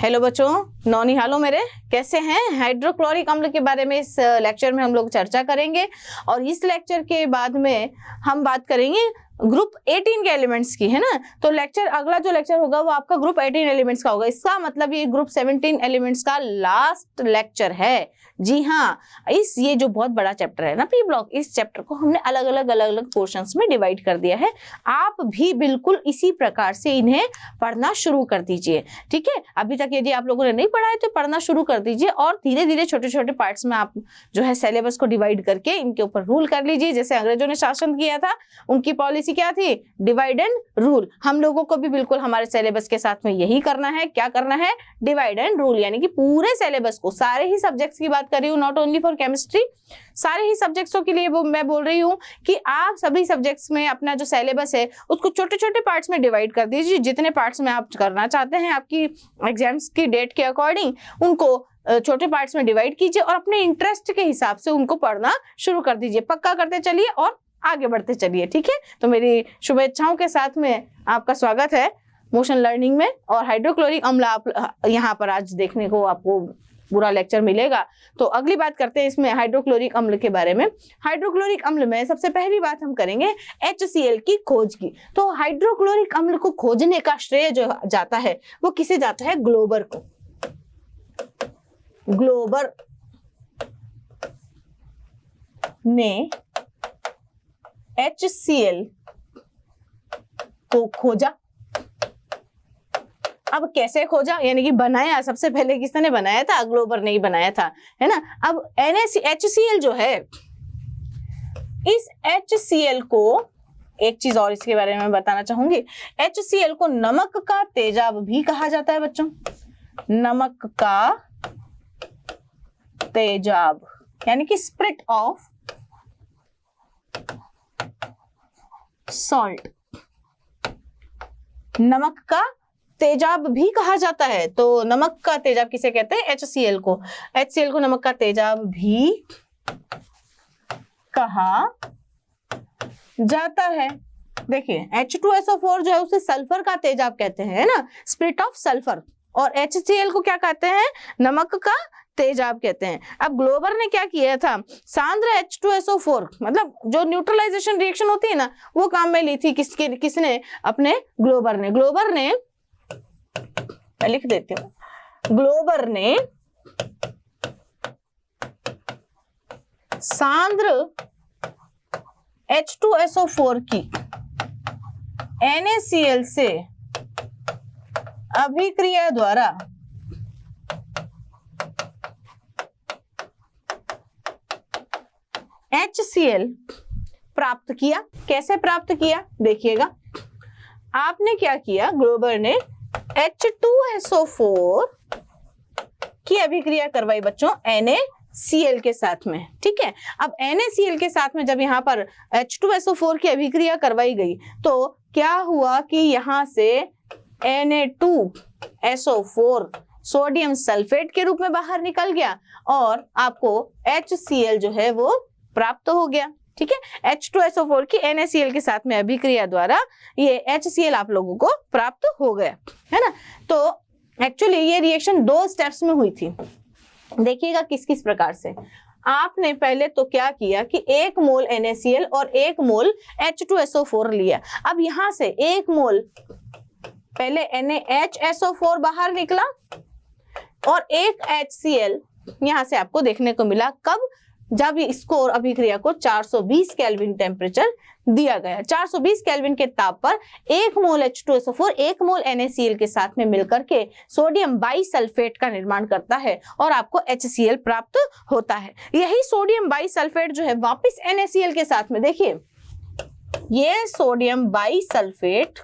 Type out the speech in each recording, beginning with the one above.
Hello बच्चों, नौनिहालो मेरे, कैसे हैं? हाइड्रोक्लोरिक अम्ल के बारे में इस लेक्चर में हम लोग चर्चा करेंगे और इस लेक्चर के बाद में हम बात करेंगे ग्रुप 18 के एलिमेंट्स की, है ना। तो अगला जो लेक्चर होगा वो आपका ग्रुप 18 एलिमेंट्स का होगा। इसका मतलब ये ग्रुप 17 एलिमेंट्स का लास्ट लेक्चर है। जी हाँ, ये जो बहुत बड़ा चैप्टर है ना पी ब्लॉक, इस चैप्टर को हमने अलग अलग पोर्शंस में डिवाइड कर दिया है। आप भी बिल्कुल इसी प्रकार से इन्हें पढ़ना शुरू कर दीजिए, ठीक है। अभी तक यदि आप लोगों ने नहीं पढ़ा है तो पढ़ना शुरू कर दीजिए और धीरे धीरे छोटे छोटे पार्ट्स में आप जो है सिलेबस को डिवाइड करके इनके ऊपर रूल कर लीजिए। जैसे अंग्रेजों ने शासन किया था, उनकी पॉलिसी क्या थी? Divide and rule. हम लोगों को भी बिल्कुल हमारे सिलेबस के साथ में यही करना है। क्या करना है? डिवाइड एंड रूल, यानी कि पूरे सिलेबस को, सारे ही सब्जेक्ट्स की बात कर रही हूँ, नॉट ओनली फॉर केमिस्ट्री, सारे ही सब्जेक्ट्सों के लिए मैं बोल रही हूँ कि आप सभी सब्जेक्ट्स में अपना जो सिलेबस है उसको छोटे छोटे पार्ट्स में डिवाइड कर दीजिए। जितने पार्ट्स में आप करना चाहते हैं आपकी एग्जाम्स की डेट के अकॉर्डिंग, उनको छोटे पार्ट्स में डिवाइड कीजिए और अपने इंटरेस्ट के हिसाब से उनको पढ़ना शुरू कर दीजिए। पक्का करते चलिए और आगे बढ़ते चलिए, ठीक है। तो मेरी शुभेच्छाओं के साथ में आपका स्वागत है मोशन लर्निंग में। और हाइड्रोक्लोरिक अम्ल आप यहाँ पर आज देखने को आपको पूरा लेक्चर मिलेगा। तो अगली बात करते हैं इसमें हाइड्रोक्लोरिक अम्ल के बारे में। हाइड्रोक्लोरिक अम्ल में सबसे पहली बात हम करेंगे HCl की खोज की। तो हाइड्रोक्लोरिक अम्ल को खोजने का श्रेय जो जाता है वो किसे जाता है? ग्लोबर को। ग्लोबर ने HCl को खोजा। अब कैसे खोजा, यानी कि बनाया? सबसे पहले किसने बनाया था? ग्लोबर ने ही बनाया था, है ना। अब HCl जो है, इस HCl को एक चीज और इसके बारे में बताना चाहूंगी। HCl को नमक का तेजाब भी कहा जाता है बच्चों। नमक का तेजाब यानी कि स्प्रिट ऑफ सॉल्ट, नमक का तेजाब भी कहा जाता है। तो नमक का तेजाब किसे कहते हैं? HCl को। HCl को नमक का तेजाब भी कहा जाता है। देखिए H2SO4 जो है उसे सल्फर का तेजाब कहते हैं, है ना, स्प्रिट ऑफ सल्फर। और HCl को क्या कहते हैं? नमक का तेजाब कहते हैं। अब ग्लोबर ने क्या किया था? सांद्र H2SO4, मतलब जो न्यूट्रलाइजेशन रिएक्शन होती है ना, वो काम में ली थी। किसने? अपने ग्लोबर ने। ग्लोबर ने, मैं लिख देती हूँ, ग्लोबर ने सांद्र H2SO4 की NaCl से अभिक्रिया द्वारा HCl प्राप्त किया। कैसे प्राप्त किया? देखिएगा, आपने क्या किया? ग्लोबर ने H2SO4 की अभिक्रिया करवाई बच्चों NaCl के साथ में, ठीक है। अब NaCl के साथ में जब यहाँ पर H2SO4 की अभिक्रिया करवाई गई तो क्या हुआ कि यहाँ से Na2SO4 सोडियम सल्फेट के रूप में बाहर निकल गया और आपको HCl जो है वो प्राप्त हो गया, ठीक है। H2SO4 की NaCl के साथ में अभिक्रिया द्वारा ये HCl आप लोगों को प्राप्त हो गया, है ना। तो एक्चुअली ये रिएक्शन 2 स्टेप्स में हुई थी। देखिएगा किस किस प्रकार से। आपने पहले तो क्या किया कि 1 मोल NaCl और 1 मोल H2SO4 लिया। अब यहां से 1 मोल पहले NaHSO4 बाहर निकला और 1 HCl यहां से आपको देखने को मिला। कब? जब इसको और अभिक्रिया को 420 केल्विन टेम्परेचर दिया गया। 420 केल्विन के ताप पर 1 मोल H2SO4 1 मोल NaCl के साथ में मिलकर के सोडियम बाइसल्फेट का निर्माण करता है और आपको HCl प्राप्त होता है। यही सोडियम बाइसल्फेट जो है वापस NaCl के साथ में, देखिए ये सोडियम बाइसल्फेट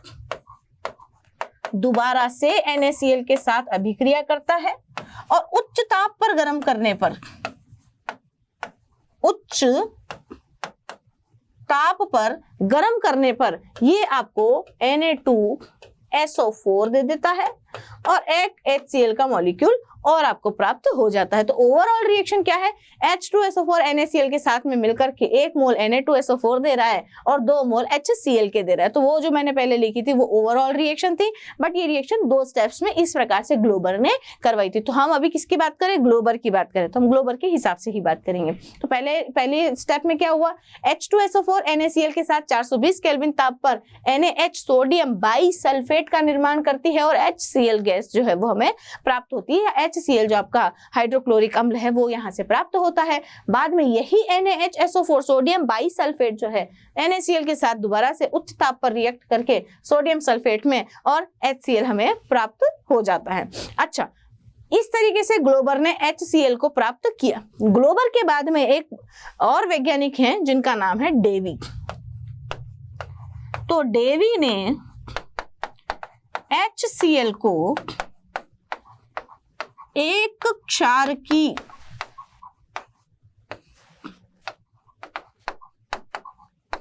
दोबारा से NaCl के साथ अभिक्रिया करता है और उच्च ताप पर गर्म करने पर, उच्च ताप पर गर्म करने पर ये आपको Na2SO4 दे देता है और एक HCl का मॉलिक्यूल और आपको प्राप्त हो जाता है। तो ओवरऑल रिएक्शन क्या है, H2SO4 NaCl के साथ में मिलकर के 1 मोल Na2SO4 दे रहा है और 2 मोल HCl के दे रहा है। तो वो जो मैंने पहले लिखी थी वो ओवरऑल रिएक्शन थी, बट ये रिएक्शन 2 स्टेप्स में इस प्रकार से ग्लोबर ने करवाई थी। तो हम अभी किसकी बात करें, ग्लोबर की बात करें, तो हम ग्लोबर के हिसाब से ही बात करेंगे। तो पहले स्टेप में क्या हुआ, H2SO4 NaCl के साथ 420 केल्विन ताप पर NaH सोडियम बाइसल्फेट का निर्माण करती है और HCl गैस जो है वो हमें प्राप्त होती है। HCl जो आपका हाइड्रोक्लोरिक अम्ल है वो यहाँ से प्राप्त होता है। बाद में यही NaHSO4 सोडियम बाइसल्फेट जो है NaCl के साथ दोबारा से उच्च ताप पर रिएक्ट करके सोडियम सल्फेट में और HCl हमें प्राप्त हो जाता है। अच्छा, इस तरीके से ग्लोबर ने HCl को प्राप्त किया। ग्लोबर के बाद में एक और वैज्ञानिक हैं जिनका नाम है डेवी। तो डेवी ने HCl को एक क्षारकी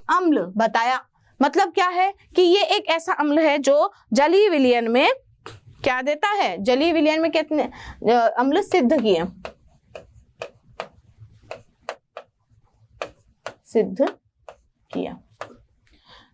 अम्ल बताया। मतलब क्या है कि ये एक ऐसा अम्ल है जो जलीय विलयन में क्या देता है, जलीय विलयन में कितने अम्ल सिद्ध किया।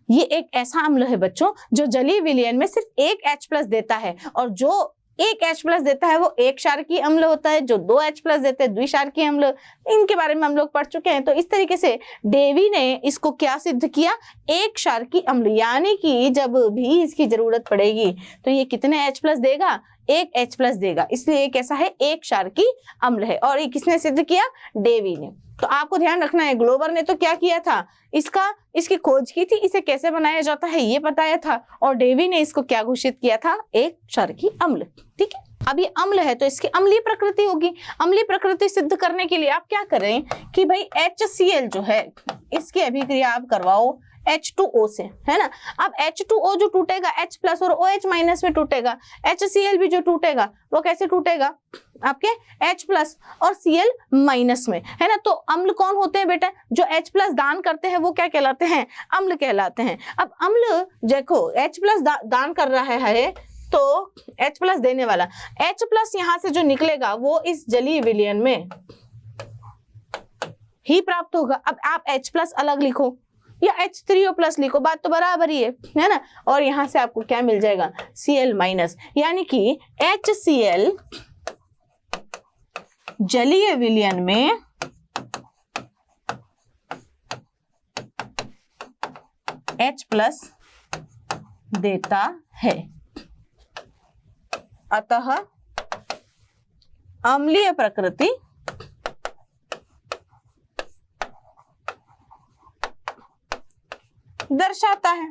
ये एक ऐसा अम्ल है बच्चों जो जलीय विलयन में सिर्फ एक H+ देता है, और जो एक H+ देता है वो एक क्षारकीय अम्ल होता है, जो 2 H+ देते हैं द्विक्षारकीय अम्ल। इनके बारे में हम लोग पढ़ चुके हैं। तो इस तरीके से डेवी ने इसको क्या सिद्ध किया, एक क्षारकीय अम्ल, यानी कि जब भी इसकी जरूरत पड़ेगी तो ये कितने H+ देगा, एक H+ देगा, इसलिए ये कैसा है, एक क्षारकीय अम्ल है। और ये किसने सिद्ध किया, डेवी ने। तो आपको ध्यान रखना है, ग्लोबर ने तो क्या किया था, इसकी खोज की थी, इसे कैसे बनाया जाता है ये बताया था, और डेवी ने इसको क्या घोषित किया था, एक क्षारकीय अम्ल। ठीक है, अब ये अम्ल है तो इसकी अम्लीय प्रकृति होगी। अम्लीय प्रकृति सिद्ध करने के लिए आप क्या करें कि भाई HCl जो है इसकी अभिक्रिया आप करवाओ H2O से, है ना। अब H2O जो टूटेगा H+ और OH- में टूटेगा। HCl भी जो टूटेगा वो कैसे टूटेगा, आपके H+ और Cl- में, है ना। तो अम्ल कौन होते हैं बेटा, जो H+ दान करते हैं वो क्या कहलाते हैं, अम्ल कहलाते हैं। अब अम्ल देखो H+ दान कर रहा है तो H+ देने वाला H+ यहां से जो निकलेगा वो इस जलीय विलयन में ही प्राप्त होगा। अब आप H+ अलग लिखो या H3O+ लिखो, बात तो बराबर ही है ना। और यहां से आपको क्या मिल जाएगा, Cl-, यानी कि HCl जलीय विलयन में H+ देता है। अतः अम्लीय प्रकृति दर्शाता है।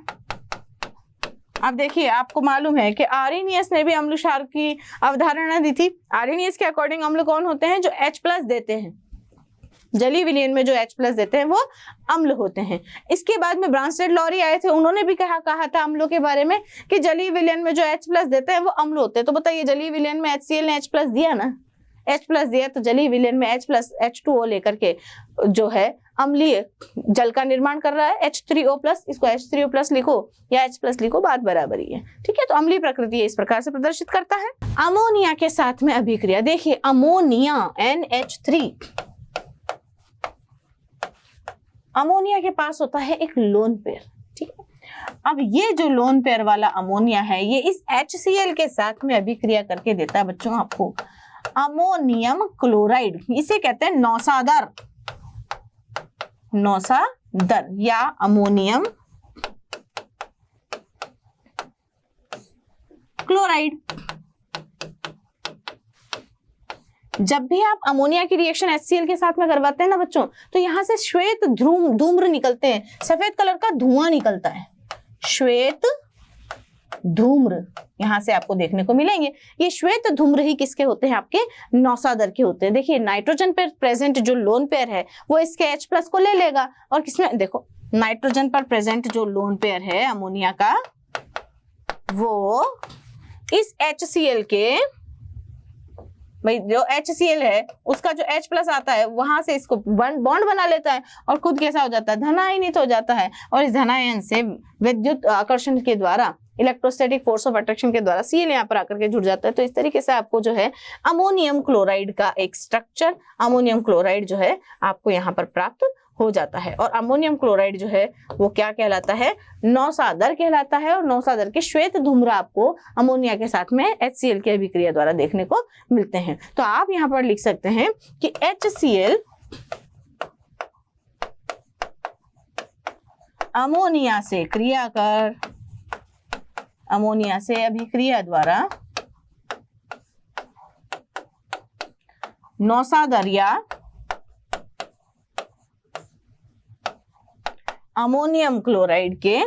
अब देखिए, आपको मालूम है कि आर्रेनियस ने भी अम्ल क्षार की अवधारणा दी थी। आर्रेनियस के अकॉर्डिंग अम्ल कौन होते हैं, जो H+ देते हैं, जलीय विलयन में जो H+ देते हैं वो अम्ल होते हैं। इसके बाद में ब्रांस्टेड-लॉरी आए थे, उन्होंने भी कहा था अम्लों के बारे में कि जलीय विलयन में जो H+ देते हैं वो अम्ल होते हैं। तो बताइए, जलीय विलयन में HCl ने H+ दिया ना, H+ दिया, तो जलीय विलयन में H+ H2O लेकर के जो है अम्लीय जल का निर्माण कर रहा है H3O+, इसको H3O+ लिखो या H+ लिखो, बात बराबर ही है। ठीक है, तो अम्लीय प्रकृति इस प्रकार से प्रदर्शित करता है। अमोनिया के साथ में अभिक्रिया, देखिए अमोनिया NH3, अमोनिया के पास होता है एक लोन पेयर। ठीक है, अब ये जो लोन पेयर वाला अमोनिया है ये इस HCl के साथ में अभिक्रिया करके देता है बच्चों आपको अमोनियम क्लोराइड। इसे कहते हैं नौसादर या अमोनियम क्लोराइड। जब भी आप अमोनिया की रिएक्शन HCl के साथ में करवाते हैं ना बच्चों, तो यहां से श्वेत धूम्र निकलते हैं, सफेद कलर का धुआं निकलता है, श्वेत धूम्र यहां से आपको देखने को मिलेंगे। ये श्वेत धूम्र ही किसके होते हैं, आपके नौसादर के होते हैं। देखिए, नाइट्रोजन पर प्रेजेंट जो लोन पेयर है वो इसके H+ को ले लेगा, और किसमें, देखो नाइट्रोजन पर प्रेजेंट जो लोन पेयर है अमोनिया का वो इस HCl के, भाई जो HCl है उसका जो H+ आता है वहां से इसको बॉन्ड बना लेता है और खुद कैसा हो जाता है, धनायनित हो जाता है, और इस धनायन से विद्युत आकर्षण के द्वारा इलेक्ट्रोस्टैटिक फोर्स ऑफ अट्रैक्शन के द्वारा Cl यहाँ पर आकर के जुड़ जाता है। तो इस तरीके से आपको जो है अमोनियम क्लोराइड का एक स्ट्रक्चर, अमोनियम क्लोराइड जो है आपको यहाँ पर प्राप्त हो जाता है। और अमोनियम क्लोराइड जो है वो क्या कहलाता है, नौसादर कहलाता है। और नौसादर के श्वेत धूम्र आपको अमोनिया के साथ में HCl की अभिक्रिया द्वारा देखने को मिलते हैं। तो आप यहाँ पर लिख सकते हैं कि HCl अमोनिया से क्रिया कर, अमोनिया से अभिक्रिया द्वारा नौसादर या अमोनियम क्लोराइड के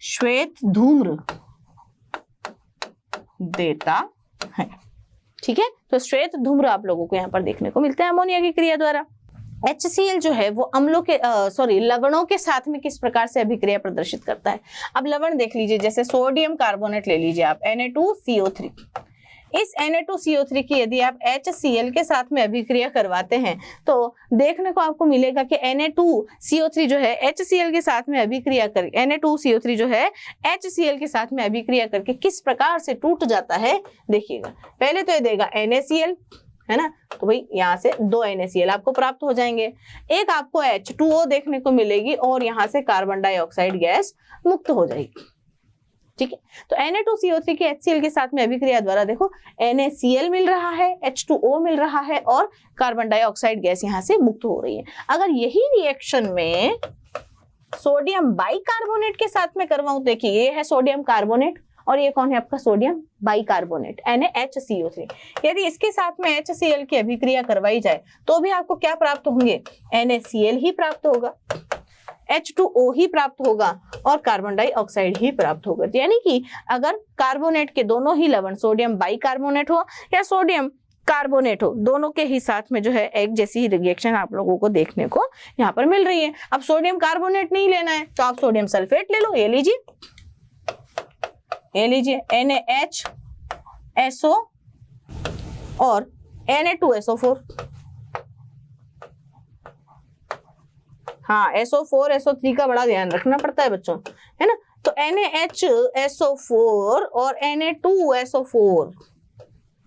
श्वेत धूम्र देता है। ठीक है, तो श्वेत धूम्र आप लोगों को यहाँ पर देखने को मिलता है अमोनिया की क्रिया द्वारा। HCl जो है वो अम्लों के लवणों के साथ में किस प्रकार से अभिक्रिया प्रदर्शित करता है। अब लवण देख लीजिए, जैसे सोडियम कार्बोनेट ले लीजिए आप, Na2CO3। इस Na2CO3 की यदि आप HCl के साथ में अभिक्रिया करवाते हैं तो देखने को आपको मिलेगा कि Na2CO3 जो है HCl के साथ में अभिक्रिया कर, Na2CO3 जो है HCl के साथ में अभिक्रिया करके किस प्रकार से टूट जाता है देखिएगा। पहले तो ये देगा NaCl, है ना, तो भाई यहाँ से 2 NaCl आपको प्राप्त हो जाएंगे, एक आपको H2O देखने को मिलेगी और यहाँ से कार्बन डाइऑक्साइड गैस मुक्त हो जाएगी। ठीक है, तो Na2CO3 के HCl के साथ में अभिक्रिया द्वारा देखो NaCl मिल रहा है, H2O मिल रहा है और कार्बन डाइऑक्साइड गैस यहाँ से मुक्त हो रही है। अगर यही रिएक्शन में सोडियम बाइकार्बोनेट के साथ में करवाऊं, देखिए ये है सोडियम कार्बोनेट और ये कौन है आपका सोडियम बाइकार्बोनेट NaHCO3। यदि इसके साथ में HCl की अभिक्रिया करवाई जाए तो भी आपको क्या प्राप्त होंगे, NaCl ही प्राप्त होगा, H2O ही प्राप्त होगा और कार्बन डाइऑक्साइड ही प्राप्त होगा। यानी कि अगर कार्बोनेट के दोनों ही लवण सोडियम बाइकार्बोनेट हो या सोडियम कार्बोनेट हो, दोनों के ही साथ में जो है एक जैसी रिएक्शन आप लोगों को देखने को यहाँ पर मिल रही है। अब सोडियम कार्बोनेट नहीं लेना है तो आप सोडियम सल्फेट ले लो, ये लीजिए, ये लीजिए NaHSO और Na2SO4। हाँ, SO4 SO3 का बड़ा ध्यान रखना पड़ता है बच्चों, है ना। तो NaHSO4 और Na2SO4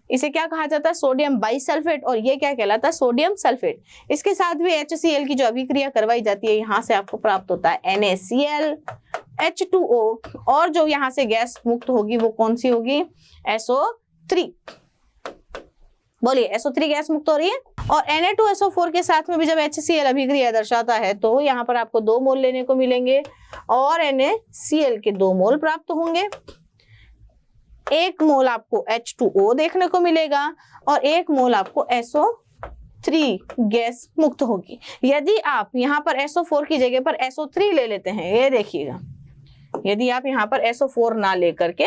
इसे क्या कहा जाता है, सोडियम बाइसल्फेट, और ये क्या कहलाता है, सोडियम सल्फेट। इसके साथ भी HCl की जो अभिक्रिया करवाई जाती है यहाँ से आपको प्राप्त होता है NaCl, H2O और जो यहाँ से गैस मुक्त होगी वो कौन सी होगी, SO3। बोलिए, SO3 गैस मुक्त हो रही है। और Na2SO4 के साथ में भी जब HCl अभिक्रिया दर्शाता है तो यहाँ पर आपको 2 मोल लेने को मिलेंगे और NaCl के 2 मोल प्राप्त होंगे। 1 मोल आपको H2O देखने को मिलेगा और 1 मोल आपको SO3 गैस मुक्त होगी। यदि आप यहाँ पर SO4 की जगह पर SO3 ले लेते हैं, ये देखिएगा, यदि आप यहाँ पर SO4 ना लेकर के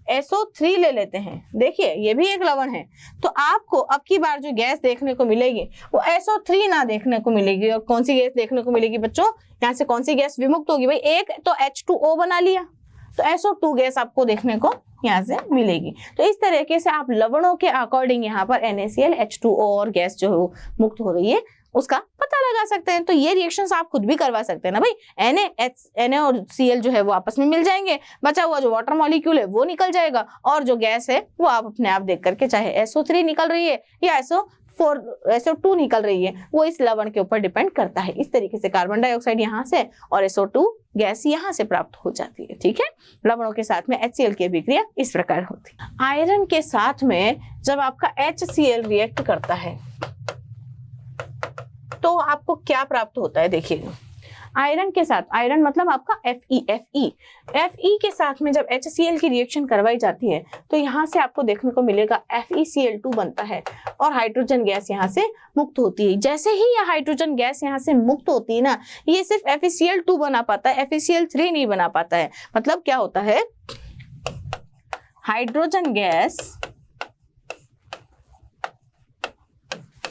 SO3 ले लेते हैं, देखिए ये भी एक लवण है, तो आपको अब की बार जो गैस देखने को मिलेगी वो SO3 ना देखने को मिलेगी। और कौन सी गैस देखने को मिलेगी बच्चों, यहाँ से कौन सी गैस विमुक्त होगी, भाई एक तो H2O बना लिया तो SO2 गैस आपको देखने को यहाँ से मिलेगी। तो इस तरीके से आप लवणों के अकॉर्डिंग यहाँ पर NaCl, H2O और गैस जो मुक्त हो रही है उसका पता लगा सकते हैं। तो ये रिएक्शंस आप खुद भी करवा सकते हैं ना भाई। Na और Cl जो है वो आपस में मिल जाएंगे, बचा हुआ जो वाटर मॉलिक्यूल है वो निकल जाएगा और जो गैस है वो आप अपने आप देख करके, चाहे SO3 निकल रही है या SO2 निकल रही है, वो इस लवण के ऊपर डिपेंड करता है। इस तरीके से कार्बन डाइऑक्साइड यहाँ से और SO2 गैस यहाँ से प्राप्त हो जाती है। ठीक है, लवणों के साथ में HCl की अभिक्रिया इस प्रकार होती है। आयरन के साथ में जब आपका HCl रिएक्ट करता है तो आपको क्या प्राप्त होता है, देखिएगा। आयरन के साथ, आयरन मतलब आपका Fe के साथ में जब HCl की रिएक्शन करवाई जाती है तो यहाँ से आपको देखने को मिलेगा FeCl2 बनता है और हाइड्रोजन गैस यहाँ से मुक्त होती है। जैसे ही यह हाइड्रोजन गैस यहाँ से मुक्त होती है ना, ये सिर्फ FeCl2 बना पाता है, FeCl3 नहीं बना पाता है। मतलब क्या होता है, हाइड्रोजन गैस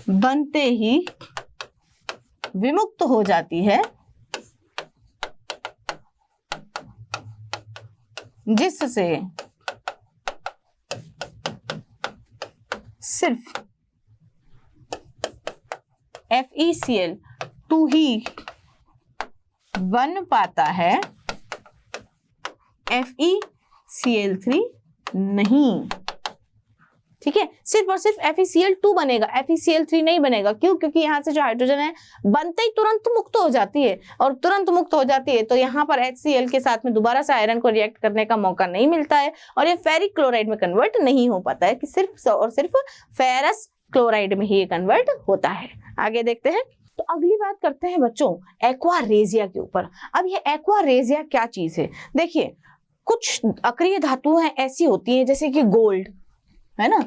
बनते ही विमुक्त हो जाती है, जिससे सिर्फ FeCl2 ही बन पाता है, FeCl3 नहीं। ठीक है, सिर्फ और सिर्फ FeCl2 बनेगा, FeCl3 नहीं बनेगा। क्यों? क्योंकि यहाँ से जो हाइड्रोजन है बनते ही तुरंत मुक्त हो जाती है, और तुरंत मुक्त हो जाती है तो यहाँ पर HCl के साथ में दोबारा से आयरन को रिएक्ट करने का मौका नहीं मिलता है, और ये फेरिक क्लोराइड में कन्वर्ट नहीं हो पाता है, कि सिर्फ और सिर्फ फेरस क्लोराइड में ही ये कन्वर्ट होता है। आगे देखते हैं। तो अगली बात करते हैं बच्चों एक्वारेजिया के ऊपर। अब ये एक्वारेजिया क्या चीज है? देखिए, कुछ अक्रिय धातुएं ऐसी होती हैं जैसे कि गोल्ड है ना,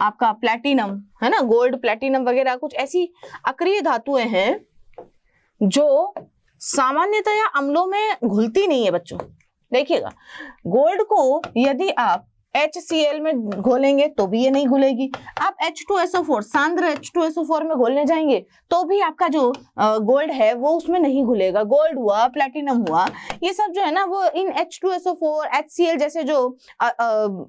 आपका प्लैटिनम है ना, गोल्ड प्लैटिनम वगैरह कुछ ऐसी अक्रिय धातुएं हैं जो सामान्यतया अम्लों में घुलती नहीं है बच्चों। देखिएगा, गोल्ड को यदि आप HCl में घोलेंगे तो भी ये नहीं घुलेगी, आप H2SO4 सांद्र H2SO4 में घोलने जाएंगे तो भी आपका जो गोल्ड है वो उसमें नहीं घुलेगा। गोल्ड हुआ, प्लैटिनम हुआ, ये सब जो है ना वो इन H2SO4 HCl जैसे जो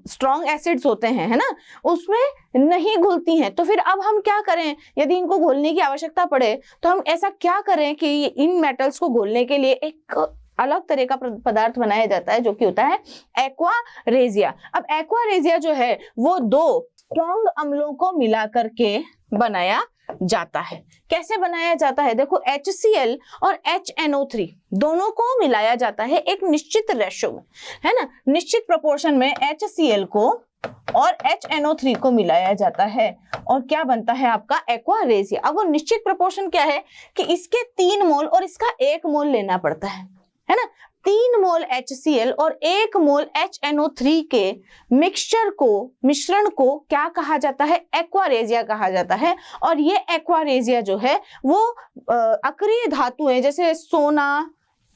स्ट्रॉन्ग एसिड्स होते हैं है ना, उसमें नहीं घुलती हैं। तो फिर अब हम क्या करें? यदि इनको घोलने की आवश्यकता पड़े तो हम ऐसा क्या करें कि इन मेटल्स को घोलने के लिए एक अलग तरह का पदार्थ बनाया जाता है जो कि होता है एक्वारेजिया। अब एक्वारेजिया जो है वो दो स्ट्रॉन्ग अम्लों को मिलाकर के बनाया जाता है। कैसे बनाया जाता है? देखो, HCl और HNO3 दोनों को मिलाया जाता है एक निश्चित रेशो में, है ना, निश्चित प्रोपोर्शन में HCl को और HNO3 को मिलाया जाता है, और क्या बनता है आपका एक्वारेजिया। अब वो निश्चित प्रोपोर्शन क्या है कि इसके 3 मोल और इसका 1 मोल लेना पड़ता है ना। 3 मोल HCl और 1 मोल HNO3 के मिश्रण को क्या कहा जाता है? एक्वारेजिया कहा जाता है। और ये एक्वारेजिया जो है वो अक्रिय धातुएं जैसे सोना,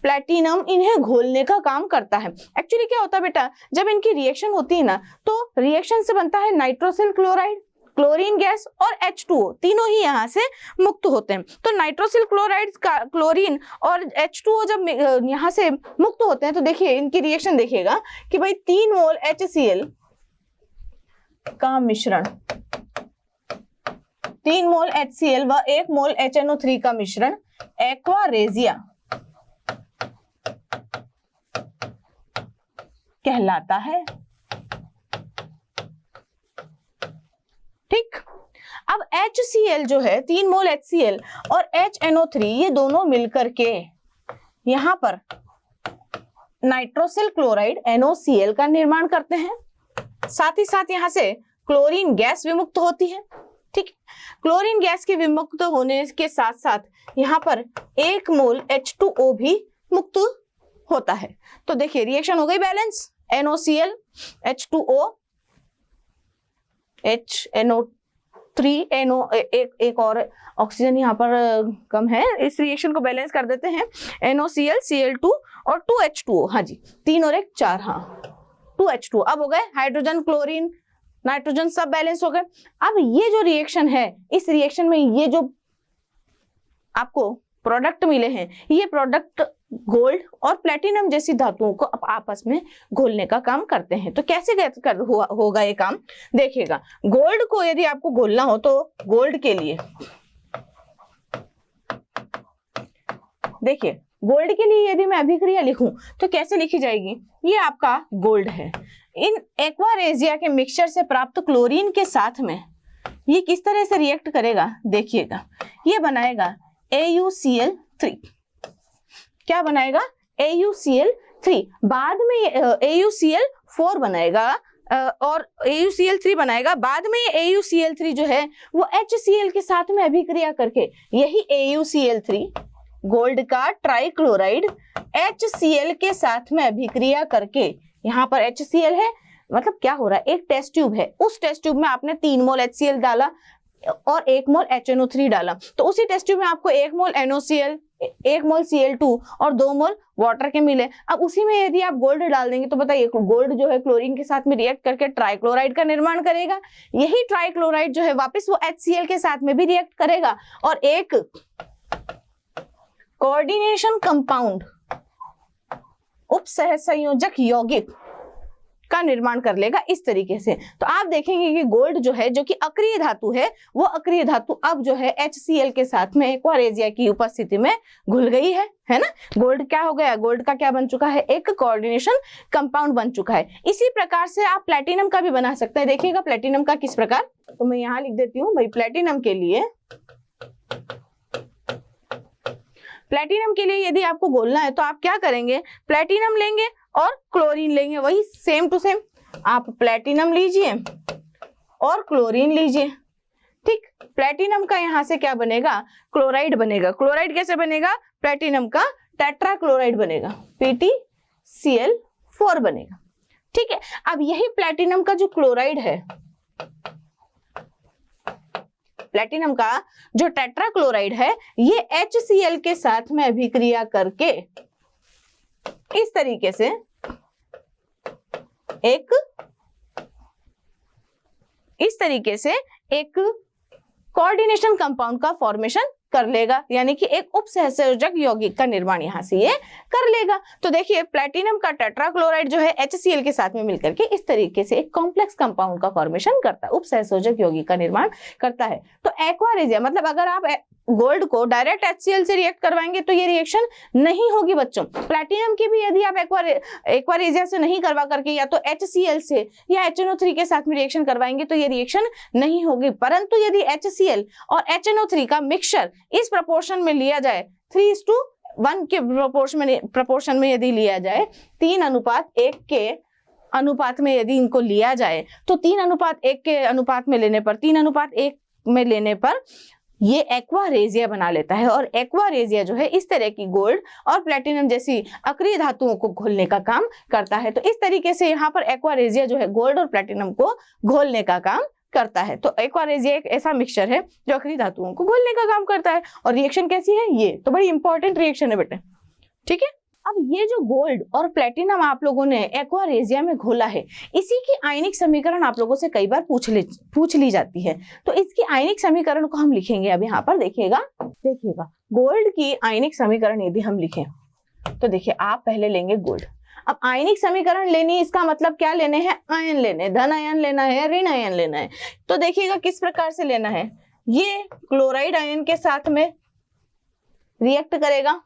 प्लैटिनम, इन्हें घोलने का काम करता है। एक्चुअली क्या होता है बेटा, जब इनकी रिएक्शन होती है ना तो रिएक्शन से बनता है नाइट्रोसिल क्लोराइड, क्लोरीन गैस और H2O, तीनों ही यहाँ से मुक्त होते हैं। तो नाइट्रोसिल क्लोराइड का क्लोरीन और H2O जब यहाँ से मुक्त होते हैं तो देखिए इनकी रिएक्शन देखिएगा कि भाई 3 मोल HCl का मिश्रण, 3 मोल HCl व 1 मोल HNO3 का मिश्रण एक्वारेजिया कहलाता है। ठीक, अब HCl जो है 3 मोल HCl और HNO3 ये दोनों मिलकर के यहां पर नाइट्रोसिल क्लोराइड NOCl का निर्माण करते हैं। साथ ही साथ यहां से क्लोरीन गैस विमुक्त होती है। ठीक, क्लोरीन गैस के विमुक्त होने के साथ साथ यहां पर 1 मोल H2O भी मुक्त होता है। तो देखिए रिएक्शन हो गई बैलेंस, NOCl H2O HNO3 एक और ऑक्सीजन यहाँ पर कम है, इस रिएक्शन को बैलेंस कर देते हैं। NOCl Cl2 और 2H2O, हाँ जी 3 और 1 4, हाँ 2H2O। अब हो गए हाइड्रोजन, क्लोरीन, नाइट्रोजन सब बैलेंस हो गए। अब ये जो रिएक्शन है, इस रिएक्शन में ये जो आपको प्रोडक्ट मिले हैं, ये प्रोडक्ट गोल्ड और प्लैटिनम जैसी धातुओं को आपस में घोलने का काम करते हैं। तो कैसे होगा ये काम? देखिएगा, गोल्ड को यदि आपको घोलना हो तो गोल्ड के लिए देखिए, गोल्ड के लिए यदि मैं अभिक्रिया लिखूं तो कैसे लिखी जाएगी? ये आपका गोल्ड है, इन एक्वारेजिया के मिक्सचर से प्राप्त क्लोरीन के साथ में ये किस तरह से रिएक्ट करेगा? देखिएगा, ये बनाएगा AuCl3। क्या बनाएगा? AuCl3। बाद में AuCl4 बनाएगा और AuCl3 बनाएगा। बाद में AuCl3 जो है वो HCl के साथ में अभिक्रिया करके यही AuCl3 गोल्ड का ट्राइक्लोराइड HCl के साथ में अभिक्रिया करके, यहाँ पर HCl है मतलब क्या हो रहा है, एक टेस्ट ट्यूब है, उस टेस्ट ट्यूब में आपने 3 मोल HCl डाला और 1 मोल HNO3 डाला, तो उसी टेस्ट ट्यूब में आपको 1 मोल NOCl, 1 मोल Cl2 और 2 मोल वाटर के मिले। अब उसी में यदि आप गोल्ड डाल देंगे तो बताइए, गोल्ड जो है क्लोरीन के साथ में रिएक्ट करके ट्राइक्लोराइड का निर्माण करेगा। यही ट्राइक्लोराइड जो है वापस वो HCl के साथ में भी रिएक्ट करेगा और एक कोऑर्डिनेशन कंपाउंड उपसहसंयोजक यौगिक का निर्माण कर लेगा इस तरीके से। तो आप देखेंगे कि गोल्ड जो है, जो कि अक्रिय धातु है, वो अक्रिय धातु अब जो है HCl के साथ में एक्वारेजिया की उपस्थिति में घुल गई है ना। गोल्ड क्या हो गया, गोल्ड का क्या बन चुका है, एक कोऑर्डिनेशन कंपाउंड बन चुका है। इसी प्रकार से आप प्लेटिनम का भी बना सकते हैं। देखिएगा प्लेटिनम का किस प्रकार, तो मैं यहां लिख देती हूं भाई, प्लेटिनम के लिए यदि आपको घोलना है तो आप क्या करेंगे, प्लेटिनम लेंगे और क्लोरीन लेंगे, वही सेम टू सेम। आप प्लेटिनम लीजिए और क्लोरीन लीजिए, ठीक। प्लेटिनम का यहां से क्या बनेगा, क्लोराइड बनेगा। क्लोराइड कैसे बनेगा, प्लेटिनम का टेट्रा क्लोराइड बनेगा, PtCl4 बनेगा, ठीक है। अब यही प्लेटिनम का जो क्लोराइड है, प्लेटिनम का जो टेट्रा क्लोराइड है, ये HCl के साथ में अभिक्रिया करके इस तरीके से एक कोऑर्डिनेशन कंपाउंड का फॉर्मेशन कर लेगा, यानी कि एक उपसहसंयोजक यौगिक का निर्माण यहां से ये कर लेगा। तो देखिए प्लेटिनम का टेट्राक्लोराइड जो है HCl के साथ में मिलकर के इस तरीके से एक कॉम्प्लेक्स कंपाउंड का फॉर्मेशन करता है, उपसहसंयोजक यौगिक का निर्माण करता है। तो एक्वारेजिया मतलब अगर आप गोल्ड को डायरेक्ट HCl से रिएक्ट करवाएंगे तो ये रिएक्शन नहीं होगी बच्चों। प्लैटिनम की भी यदि आप एक्वारेजिया से नहीं करवा करके या तो HCl से या HNO3 के साथ में रिएक्शन करवाएंगे तो ये रिएक्शन नहीं होगी। परंतु यदि HCl और HNO3 का मिक्सचर इस प्रोपोर्शन में लिया जाए, 3:1 के प्रोपोर्शन में यदि लिया जाए, 3:1 के अनुपात में यदि इनको लिया जाए तो 3:1 के अनुपात में लेने पर 3:1 में लेने पर ये एक्वारेजिया बना लेता है। और एक्वारेजिया जो है इस तरह की गोल्ड और प्लैटिनम जैसी अक्रिय धातुओं को घोलने का काम करता है। तो इस तरीके से यहाँ पर एक्वारेजिया जो है गोल्ड और प्लैटिनम को घोलने का काम करता है। तो एक्वारेजिया एक ऐसा मिक्सचर है जो अक्रिय धातुओं को घोलने का काम करता है। और रिएक्शन कैसी है, ये तो बड़ी इंपॉर्टेंट रिएक्शन है बेटे, ठीक है। अब ये जो गोल्ड और प्लैटिनम आप लोगों ने एक्वारेजिया में घोला है, इसी की आयनिक समीकरण आप लोगों से कई बार पूछ ली जाती है। तो इसकी आयनिक समीकरण को हम लिखेंगे अब यहाँ पर। देखिएगा गोल्ड की आयनिक समीकरण यदि हम लिखें तो देखिए आप पहले लेंगे गोल्ड। अब आयनिक समीकरण लेनी, इसका मतलब क्या लेने हैं, आयन लेने, धन आयन लेना है, ऋण आयन लेना है। तो देखिएगा किस प्रकार से लेना है, ये क्लोराइड आयन के साथ में रिएक्ट करेगा,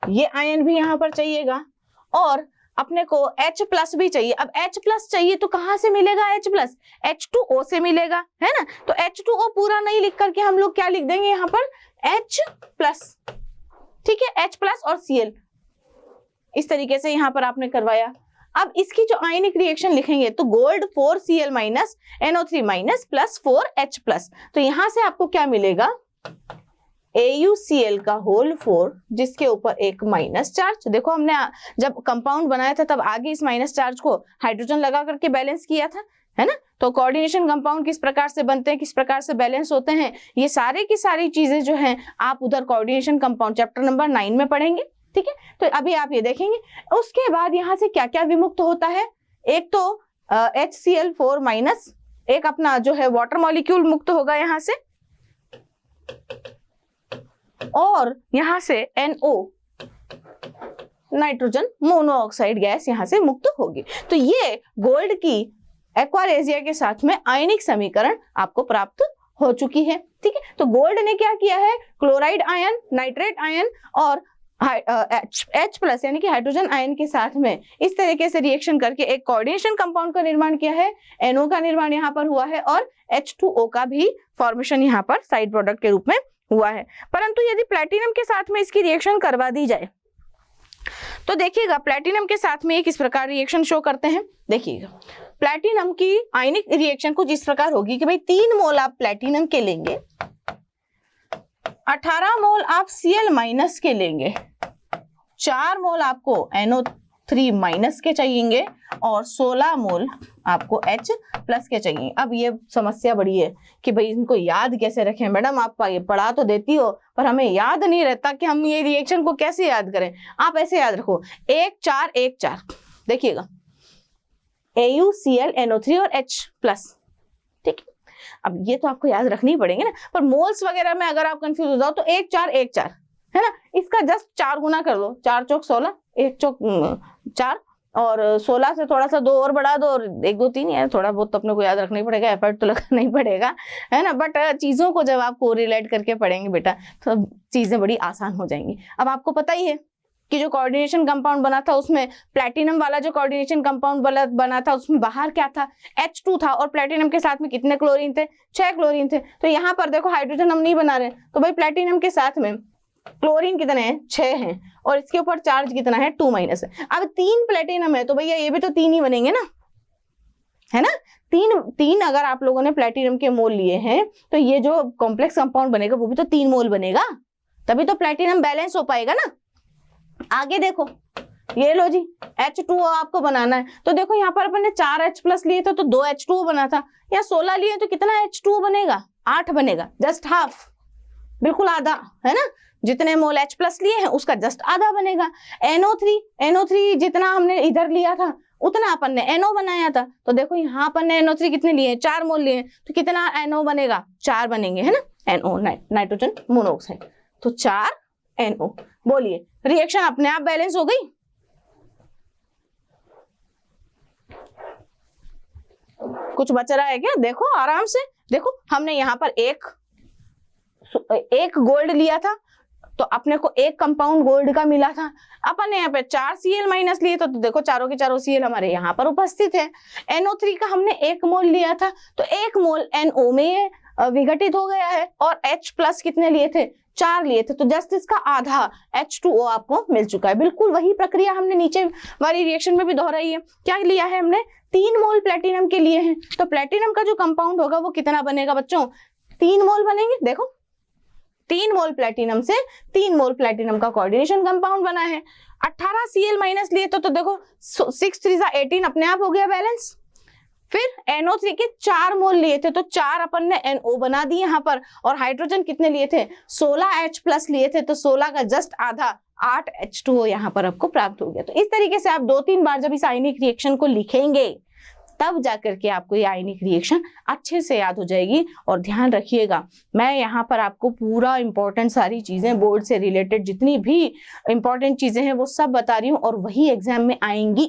ये आयन भी यहां पर चाहिएगा और अपने को H+ भी चाहिए। अब H+ चाहिए तो कहां से मिलेगा H+, H2O से मिलेगा, है ना। तो H2O पूरा नहीं लिख करके हम लोग क्या लिख देंगे यहाँ पर, H+, ठीक है, H+ और Cl इस तरीके से यहाँ पर आपने करवाया। अब इसकी जो आयनिक रिएक्शन लिखेंगे तो gold 4Cl- NO3- plus 4H+, तो यहां से आपको क्या मिलेगा, AuCl का होल 4 जिसके ऊपर एक माइनस चार्ज। देखो हमने जब कंपाउंड बनाया था तब आगे इस माइनस चार्ज को हाइड्रोजन लगा करके बैलेंस किया था, है ना। तो कोऑर्डिनेशन कंपाउंड किस प्रकार से बनते हैं, किस प्रकार से बैलेंस होते हैं, ये सारे की सारी चीजें जो हैं आप उधर कोऑर्डिनेशन कंपाउंड चैप्टर नंबर 9 में पढ़ेंगे, ठीक है। तो अभी आप ये देखेंगे। उसके बाद यहाँ से क्या क्या विमुक्त होता है, एक तो HCl4- एक अपना जो है वाटर मॉलिक्यूल मुक्त होगा यहाँ से, और यहां से NO नाइट्रोजन मोनोऑक्साइड गैस यहां से मुक्त होगी। तो ये गोल्ड की एक्वारेजिया के साथ में आयनिक समीकरण आपको प्राप्त हो चुकी है, ठीक है। तो गोल्ड ने क्या किया है, क्लोराइड आयन, नाइट्रेट आयन और H+ यानी कि हाइड्रोजन आयन के साथ में इस तरीके से रिएक्शन करके एक कोऑर्डिनेशन कंपाउंड का निर्माण किया है। NO का निर्माण यहाँ पर हुआ है और H2O का भी फॉर्मेशन यहाँ पर साइड प्रोडक्ट के रूप में हुआ है। परंतु यदि प्लैटिनम के साथ में इसकी रिएक्शन करवा दी जाए तो देखिएगा प्लैटिनम के साथ में ये किस प्रकार रिएक्शन शो करते हैं। देखिएगा प्लैटिनम की आयनिक रिएक्शन कुछ इस प्रकार होगी कि भाई 3 मोल आप प्लैटिनम के लेंगे, 18 मोल आप Cl- के लेंगे, 4 मोल आपको NO3- के चाहिए और 16 मोल आपको H+ के चाहिए। अब ये समस्या बड़ी है कि भाई इनको याद कैसे रखें। मैडम आप ये पढ़ा तो देती हो पर हमें याद नहीं रहता कि हम ये रिएक्शन को कैसे याद करें। आप ऐसे याद रखो 1 4 1 4, देखिएगा AuCl NO3 और H+, ठीक है। अब ये तो आपको याद रखनी पड़ेंगे ना, पर मोल्स वगैरह में अगर आप कंफ्यूज हो जाओ तो 1 4 1 4, है ना। इसका जस्ट 4 गुना कर दो, 4 चौक 16, 1 चौक 4, और 16 से थोड़ा सा 2 और बढ़ा दो, और 1 2 3 है, थोड़ा बहुत तो अपने को याद रखना ही पड़ेगा, एफर्ट तो लगाना ही पड़ेगा, है ना। बट चीजों को जब आप कोरिलेट करके पढ़ेंगे बेटा तो चीजें बड़ी आसान हो जाएंगी। अब आपको पता ही है कि जो कोऑर्डिनेशन कंपाउंड बना था उसमें प्लैटिनम वाला जो कोऑर्डिनेशन कंपाउंड बना था उसमें बाहर क्या था, H2 था, और प्लैटिनम के साथ में कितने क्लोरीन थे, 6 क्लोरीन थे। तो यहाँ पर देखो हाइड्रोजन हम नहीं बना रहे, तो भाई प्लैटिनम के साथ में क्लोरीन कितने हैं, 6 हैं, और इसके ऊपर चार्ज कितना है, 2 माइनस है। अब 3 प्लैटिनम है तो भैया ये भी तो 3 ही बनेंगे ना, है ना। 3 अगर आप लोगों ने प्लैटिनम के मोल लिए हैं तो ये जो कॉम्प्लेक्स कंपाउंड बनेगा वो भी तो 3 मोल बनेगा, तभी तो प्लैटिनम बैलेंस हो पाएगा ना। आगे देखो, ये लो जी H2O आपको बनाना है, तो देखो यहाँ पर अपन ने 4 H प्लस लिए थे तो 2 H2O बना था, यहाँ 16 लिए तो कितना H2O बनेगा, 8 बनेगा, जस्ट हाफ, बिल्कुल आधा, है ना। जितने मोल H प्लस लिए हैं उसका जस्ट आधा बनेगा। NO3 जितना हमने इधर लिया था उतना अपन ने NO बनाया था, तो देखो यहाँ अपन ने NO3 कितने लिए हैं, 4 मोल लिए हैं, तो कितना NO बनेगा, 4 बनेंगे, है ना। NO नाइट्रोजन मोनोऑक्साइड, तो 4 NO। बोलिए रिएक्शन अपने आप बैलेंस हो गई। कुछ बच रहा है क्या, देखो आराम से देखो, हमने यहाँ पर एक गोल्ड लिया था तो अपने को एक कंपाउंड गोल्ड का मिला था, अपन ने यहाँ पे 4 Cl माइनस लिए तो देखो चारों के चारों Cl हमारे यहाँ पर उपस्थित है। NO3 का हमने 1 मोल लिया था तो 1 मोल NO में विघटित हो गया है, और H प्लस कितने लिए थे, 4 लिए थे, तो जस्ट इसका आधा H2O आपको मिल चुका है। बिल्कुल वही प्रक्रिया हमने नीचे वाली रिएक्शन में भी दोहराई है। क्या लिया है हमने, 3 मोल प्लेटिनम के लिए हैं, तो प्लेटिनम का जो कंपाउंड होगा वो कितना बनेगा बच्चों, 3 मोल बनेंगे। देखो 3 मोल प्लेटिनम से 3 मोल प्लेटिनम का कोऑर्डिनेशन कंपाउंड बना है। 18 Cl माइनस लिए तो देखो 6 3 18 अपने आप हो गया बैलेंस। फिर NO3 के 4 मोल लिए थे तो 4 अपन ने NO बना दिए यहाँ पर, और हाइड्रोजन कितने लिए थे, 16 H प्लस लिए थे, तो 16 का जस्ट आधा 8 H2O यहाँ पर आपको प्राप्त हो गया। तो इस तरीके से आप 2-3 बार जब इस आयनिक रिएक्शन को लिखेंगे तब जाकर के आपको ये आयनिक रिएक्शन अच्छे से याद हो जाएगी। और ध्यान रखिएगा मैं यहाँ पर आपको पूरा इंपॉर्टेंट सारी चीजें बोर्ड से रिलेटेड जितनी भी इंपॉर्टेंट चीजें हैं वो सब बता रही हूँ, और वही एग्जाम में आएंगी,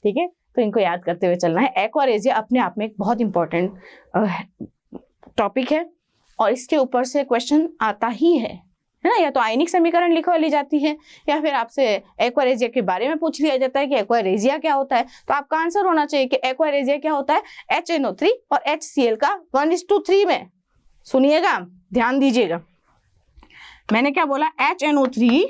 ठीक है। तो इनको याद करते हुए चलना है। एक्वारेजिया अपने आप में एक बहुत इंपॉर्टेंट टॉपिक है, और इसके ऊपर से क्वेश्चन आता ही है ना। या तो आयनिक समीकरण लिखवा ली जाती है, या फिर आपसे एक्वारेजिया के बारे में पूछ लिया जाता है कि एक्वारेजिया क्या होता है। तो आपका आंसर होना चाहिए कि एक्वारेजिया क्या होता है, HNO3 और HCl का 1:3 में। सुनिएगा, ध्यान दीजिएगा, मैंने क्या बोला, HNO3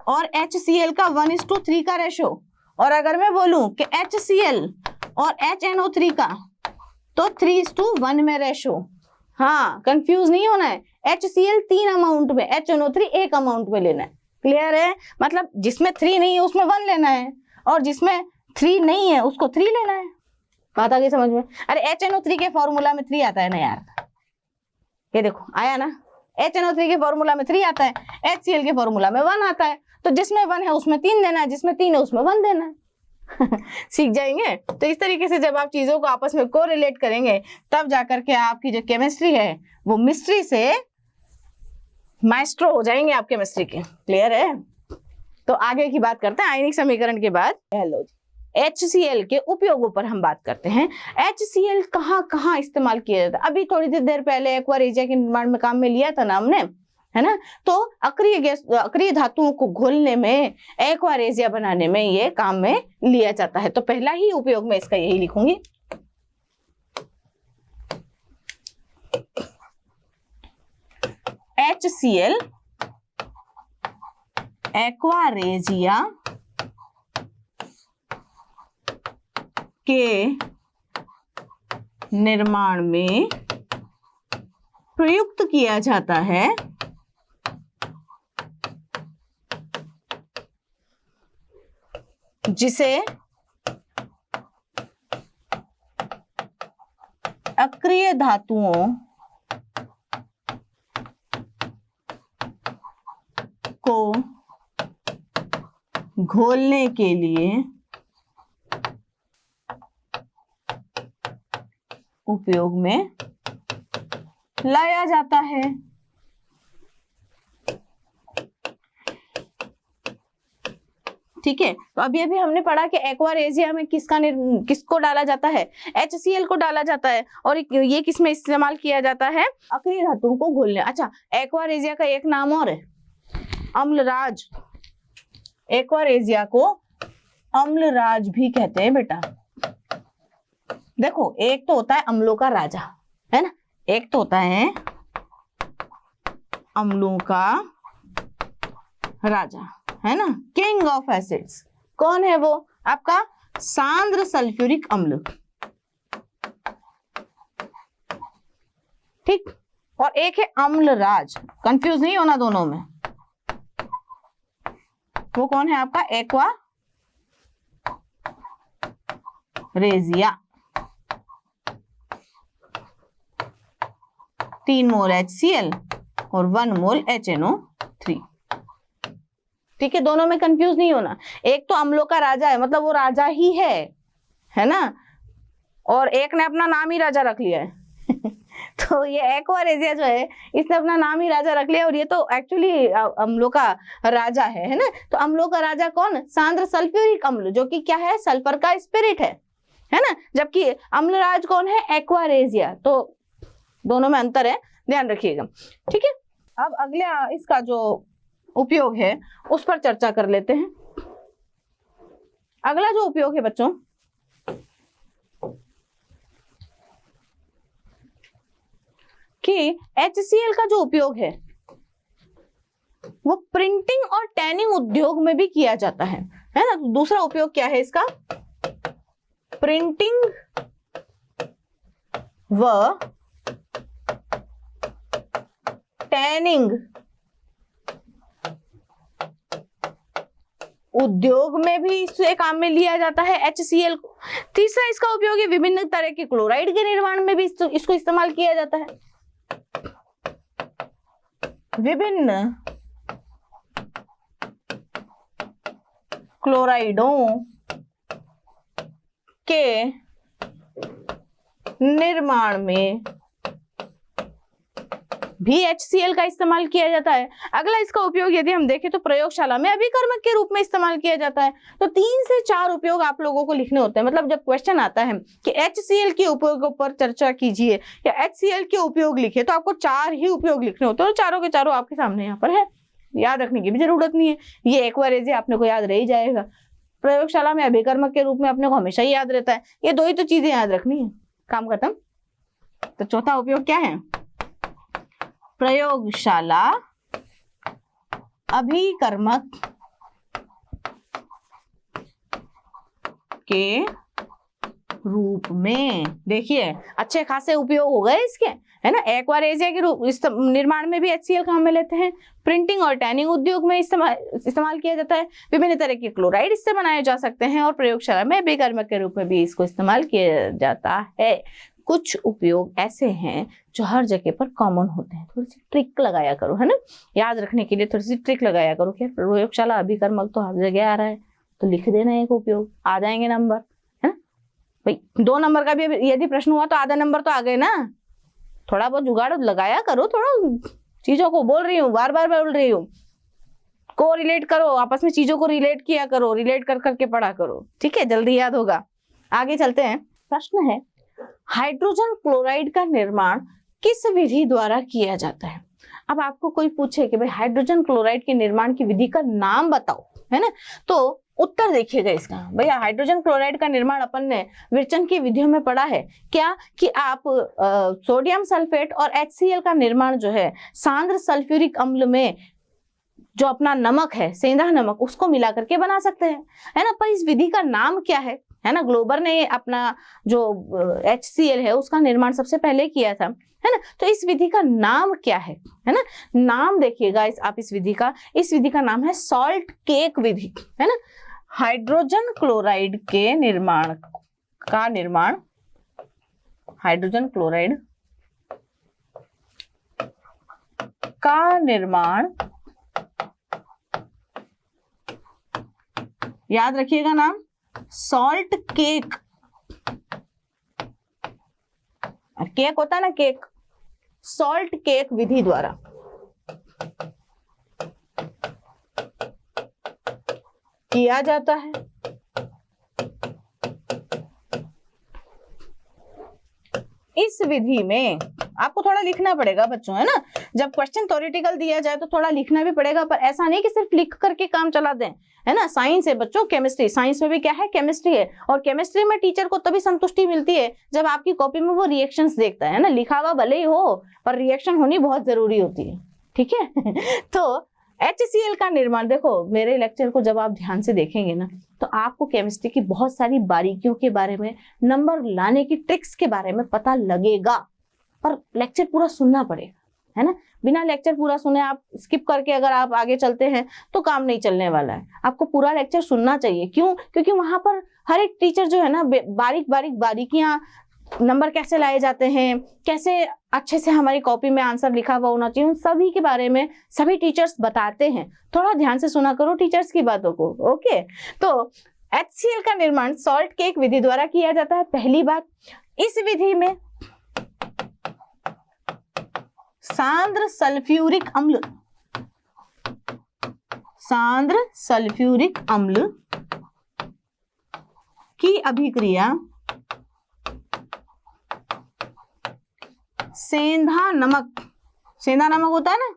और HCl का 1:3 का रेशो, और अगर मैं बोलूं कि HCl और HNO3 का तो 3:1 में रेशो। हाँ, कंफ्यूज नहीं होना है, HCl 3 अमाउंट में, HNO3 1 अमाउंट में लेना है। क्लियर है, मतलब जिसमें 3 नहीं है उसमें 1 लेना है, और जिसमें 3 नहीं है उसको 3 लेना है। बात आ गई समझ में। अरे HNO3 के फॉर्मूला में 3 आता है ना यार, ये देखो आया ना, HNO3 के फॉर्मूला में 3 आता है, HCl के फॉर्मूला में 1 आता है, तो जिसमें 1 है उसमें 3 देना है, जिसमें 3 है उसमें 1 देना है। सीख जाएंगे। तो इस तरीके से जब आप चीजों को आपस में कोरिलेट करेंगे तब जाकर के आपकी जो केमिस्ट्री है वो मिस्ट्री से माइस्ट्रो हो जाएंगे आप केमिस्ट्री के। क्लियर है। तो आगे की बात करते हैं आयनिक समीकरण के बाद। हेलो जी, HCl के उपयोगों पर हम बात करते हैं। HCl कहाँ कहाँ इस्तेमाल किया जाता है, अभी थोड़ी देर पहले एक्वारेजिया के निर्माण में काम में लिया था ना हमने, है ना। तो अक्रिय धातुओं को घोलने में, एक्वारेजिया बनाने में ये काम में लिया जाता है। तो पहला ही उपयोग में इसका यही लिखूंगी। HCl एक्वारेजिया के निर्माण में प्रयुक्त किया जाता है जिसे अक्रिय धातुओं को घोलने के लिए उपयोग में लाया जाता है। ठीक है, तो अभी अभी हमने पढ़ा कि एक्वारेजिया में किसको डाला जाता है, HCl को डाला जाता है, और ये किसमें इस्तेमाल किया जाता है, अक्रिय धातुओं को घोलने। अच्छा, एक्वारेजिया का एक नाम और है, अम्लराज। एक्वारेजिया को अम्लराज भी कहते हैं बेटा। देखो, एक तो होता है अम्लों का राजा, है ना, एक तो होता है अम्लों का राजा, है ना, किंग ऑफ एसिड्स। कौन है वो? आपका सांद्र सल्फ्यूरिक अम्ल। ठीक, और एक है अम्लराज, कंफ्यूज नहीं होना दोनों में। वो कौन है आपका? Aqua regia. 3 मोल HCl और 1 मोल HNO3। ठीक है, दोनों में कंफ्यूज नहीं होना। एक तो अम्लों का राजा है, मतलब वो राजा ही है ना, और एक ने अपना नाम ही राजा रख लिया है तो ये एक्वारेजिया जो है, इसने अपना नाम ही राजा रख लिया, और ये तो एक्चुअली अम्लों का राजा है ना। तो अम्लों का राजा कौन? सांद्र सल्फ्यूरिक अम्ल, जो कि क्या है? सल्फर का स्पिरिट है ना। जबकि अम्लराज कौन है? एक्वारेजिया। तो दोनों में अंतर है, ध्यान रखिएगा। ठीक है, अब अगला इसका जो उपयोग है उस पर चर्चा कर लेते हैं। अगला जो उपयोग है बच्चों, कि HCl का जो उपयोग है वो प्रिंटिंग और टैनिंग उद्योग में भी किया जाता है ना। तो दूसरा उपयोग क्या है इसका? प्रिंटिंग व टैनिंग उद्योग में भी इसे काम में लिया जाता है HCl को। तीसरा इसका उपयोग है विभिन्न तरह के क्लोराइड के निर्माण में भी इसको इस्तेमाल किया जाता है। विभिन्न क्लोराइडों के निर्माण में भी HCl का इस्तेमाल किया जाता है। अगला इसका उपयोग यदि हम देखें तो प्रयोगशाला में अभिकर्मक के रूप में इस्तेमाल किया जाता है। तो 3 से 4 उपयोग आप लोगों को लिखने होते हैं। मतलब जब क्वेश्चन आता है कि HCl के उपयोगों पर चर्चा कीजिए या HCl के उपयोग लिखे, तो आपको 4 ही उपयोग लिखने होते हैं, और चारों के चारों आपके सामने यहाँ पर है। याद रखने की भी जरूरत नहीं है, ये एक्वारेजिया आपने को याद रह ही जाएगा। प्रयोगशाला में अभिकर्मक के रूप में अपने को हमेशा ही याद रहता है। ये 2 ही तो चीजें याद रखनी है, काम खत्म। तो चौथा उपयोग क्या है? प्रयोगशाला अभिकर्मक के रूप में। देखिए, अच्छे खासे उपयोग हो गए इसके, है ना। एक्वारेजिया के रूप निर्माण में भी HCl काम में लेते हैं। प्रिंटिंग और टैनिंग उद्योग में इस्तेमाल किया जाता है। विभिन्न तरह के क्लोराइड इससे बनाए जा सकते हैं, और प्रयोगशाला में अभिकर्मक के रूप में भी इसको इस्तेमाल किया जाता है। कुछ उपयोग ऐसे हैं जो हर जगह पर कॉमन होते हैं। थोड़ी सी ट्रिक लगाया करो, है ना, याद रखने के लिए थोड़ी सी ट्रिक लगाया करो। क्या प्रयोगशाला अभिकर्मक तो हर जगह आ रहा है, तो लिख देना एक उपयोग, आ जाएंगे नंबर, है ना भाई। 2 नंबर का भी यदि प्रश्न हुआ तो आधा नंबर तो आ गए ना। थोड़ा बहुत जुगाड़ लगाया करो, थोड़ा चीजों को बोल रही हूँ, बार बार बोल रही हूँ, को रिलेट करो, आपस में चीजों को रिलेट किया करो, रिलेट कर करके पढ़ा करो। ठीक है, जल्दी याद होगा। आगे चलते हैं। प्रश्न है, हाइड्रोजन क्लोराइड का निर्माण किस विधि द्वारा किया जाता है? अब आपको कोई पूछे कि भाई हाइड्रोजन क्लोराइड के निर्माण की विधि का नाम बताओ, है ना, तो उत्तर देखिएगा इसका। भैया हाइड्रोजन क्लोराइड का निर्माण अपन ने विरचन की विधियों में पढ़ा है क्या, कि आप सोडियम सल्फेट और HCl का निर्माण जो है सांद्र सल्फ्यूरिक अम्ल में जो अपना नमक है, सेंधा नमक, उसको मिला करके बना सकते हैं, है ना। पर इस विधि का नाम क्या है ना। ग्लोबर ने अपना जो HCl है उसका निर्माण सबसे पहले किया था, है ना। तो इस विधि का नाम क्या है ना। नाम देखिएगा इस विधि का नाम है सॉल्ट केक विधि, है ना। हाइड्रोजन क्लोराइड के निर्माण हाइड्रोजन क्लोराइड का निर्माण, याद रखिएगा नाम, सॉल्ट केक। केक होता है ना, केक, सॉल्ट केक विधि द्वारा। किया जाता है। इस विधि में आपको थोड़ा लिखना पड़ेगा बच्चों, है ना। जब क्वेश्चन थ्योरेटिकल दिया जाए तो थोड़ा लिखना भी पड़ेगा, पर ऐसा नहीं कि सिर्फ लिख करके काम चला दें, है ना। साइंस है बच्चों, केमिस्ट्री, साइंस में भी क्या है, केमिस्ट्री है। और केमिस्ट्री में टीचर को तभी संतुष्टि मिलती है जब आपकी कॉपी में वो रिएक्शंस देखता है ना। लिखा हुआ भले ही हो पर रिएक्शन होनी बहुत जरूरी होती है, ठीक है। तो HCl का निर्माण, देखो मेरे लेक्चर को जब आप ध्यान से देखेंगे ना तो आपको केमिस्ट्री की बहुत सारी बारीकियों के बारे में, नंबर लाने की ट्रिक्स के बारे में पता लगेगा, पर लेक्चर पूरा सुनना पड़ेगा, है ना। बिना लेक्चर पूरा सुने आप स्किप करके अगर आप आगे चलते हैं तो काम नहीं चलने वाला है। आपको पूरा लेक्चर सुनना चाहिए। क्यों? क्योंकि वहां पर हर एक टीचर जो है ना बारीकियां, नंबर कैसे लाए जाते हैं, कैसे अच्छे से हमारी कॉपी में आंसर लिखा हुआ होना चाहिए, उन सभी के बारे में सभी टीचर्स बताते हैं। थोड़ा ध्यान से सुना करो टीचर्स की बातों को, ओके। तो HCl का निर्माण सॉल्ट केक विधि द्वारा किया जाता है। पहली बात, इस विधि में सांद्र सल्फ्यूरिक अम्ल की अभिक्रिया सेंधा नमक होता है ना,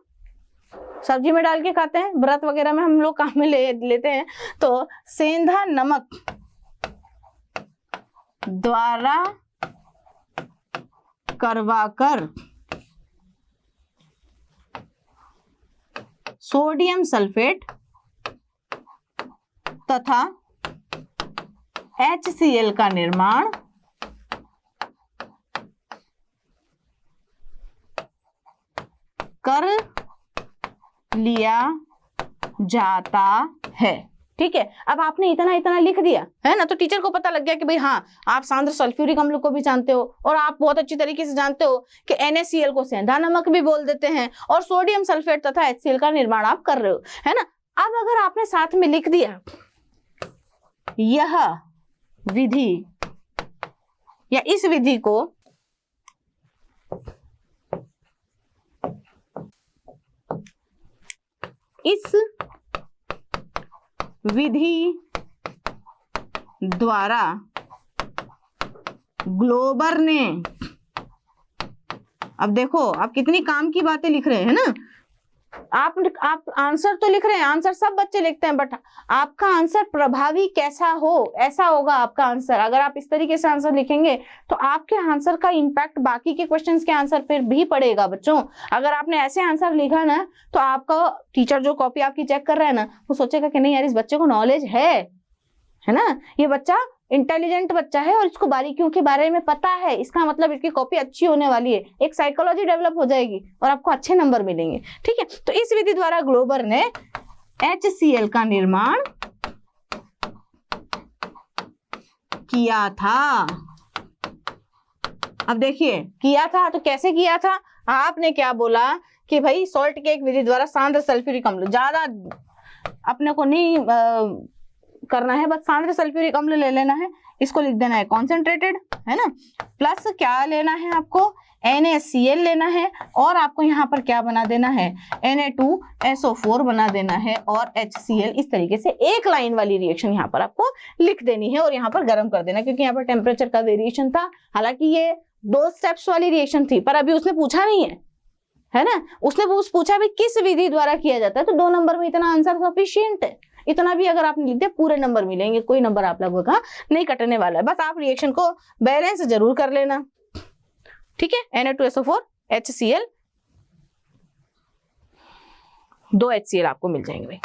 सब्जी में डाल के खाते हैं, व्रत वगैरह में हम लोग काम में लेते हैं। तो सेंधा नमक द्वारा करवाकर सोडियम सल्फेट तथा HCl का निर्माण कर लिया जाता है, ठीक है। अब आपने इतना लिख दिया है ना, तो टीचर को पता लग गया कि भाई हाँ, आप सांद्र सल्फ्यूरिक अम्ल को भी जानते हो और आप बहुत अच्छी तरीके से जानते हो कि NaCl को सेंधा नमक भी बोल देते हैं और सोडियम सल्फेट तथा HCl का निर्माण आप कर रहे हो, है ना। अब अगर आपने साथ में लिख दिया यह विधि या इस विधि को इस विधि द्वारा ग्लोबर ने, अब देखो आप कितनी काम की बातें लिख रहे हैं ना। आप आंसर तो लिख रहे हैं, आंसर सब बच्चे लिखते हैं, बट आपका आंसर प्रभावी कैसा हो, ऐसा होगा आपका आंसर। अगर आप इस तरीके से आंसर लिखेंगे तो आपके आंसर का इम्पैक्ट बाकी के क्वेश्चंस के आंसर पर भी पड़ेगा बच्चों। अगर आपने ऐसे आंसर लिखा ना तो आपका टीचर जो कॉपी आपकी चेक कर रहा है ना, वो सोचेगा कि नहीं यार, इस बच्चे को नॉलेज है ना, ये बच्चा इंटेलिजेंट बच्चा है और इसको बारीकियों के बारे में पता है, इसका मतलब इसकी कॉपी अच्छी होने वाली है। एक साइकोलॉजी डेवलप हो जाएगी और आपको अच्छे नंबर मिलेंगे, ठीक है। तो इस विधि द्वारा ग्लोबर ने HCl का निर्माण किया था। अब देखिए किया था तो कैसे किया था। आपने क्या बोला कि भाई सॉल्ट केक विधि द्वारा सांद्र सल्फ्यूरिक अम्ल, ज्यादा अपने को नहीं करना है, बस सांद्र सल्फ्यूरिक अम्ल ले लेना है, इसको लिख देना है कॉन्सेंट्रेटेड, है ना। प्लस क्या लेना है आपको, NaCl लेना है और आपको यहाँ पर क्या बना देना है, Na2SO4 बना देना है और HCl। इस तरीके से एक लाइन वाली रिएक्शन यहाँ पर आपको लिख देनी है और यहाँ पर गर्म कर देना, क्योंकि यहाँ पर टेम्परेचर का वेरिएशन था। हालांकि ये 2 स्टेप्स वाली रिएक्शन थी, पर अभी उसने पूछा नहीं है ना। उसने पूछा भी किस विधि द्वारा किया जाता है, तो 2 नंबर में इतना आंसर सफिशिएंट है। इतना भी अगर आपने लिख दिया पूरे नंबर मिलेंगे, कोई नंबर आप लोगों का नहीं कटने वाला है। बस आप रिएक्शन को बैलेंस जरूर कर लेना, ठीक है। Na2SO4 HCl, 2 HCl आपको मिल जाएंगे भाई,